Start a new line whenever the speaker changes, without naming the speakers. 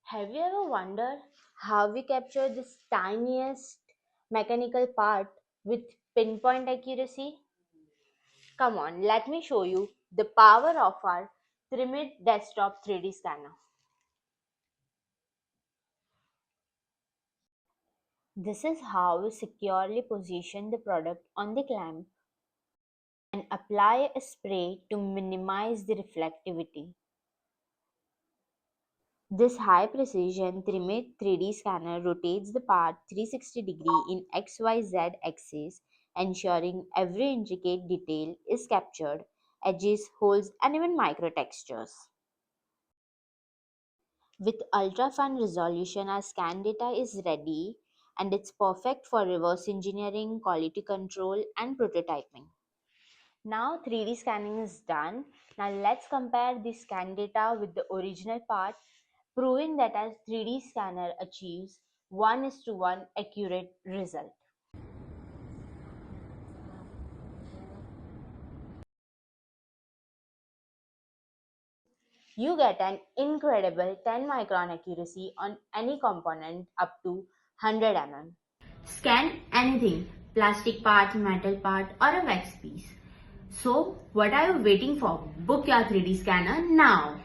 Have you ever wondered how we capture this tiniest mechanical part with pinpoint accuracy? Come on, let me show you the power of our Trimit Desktop 3D scanner. This is how we securely position the product on the clamp and apply a spray to minimize the reflectivity. This high-precision Trimit 3D scanner rotates the part 360 degrees in XYZ axis, ensuring every intricate detail is captured, edges, holes, and even microtextures. With ultra-fine resolution, our scan data is ready and it's perfect for reverse engineering, quality control, and prototyping. Now 3D scanning is done. Now let's compare the scan data with the original part, proving that our 3D scanner achieves 1:1 accurate result. You get an incredible 10 micron accuracy on any component up to 100 mm. Scan anything, plastic part, metal part, or a wax piece. So what are you waiting for? Book your 3D scanner now.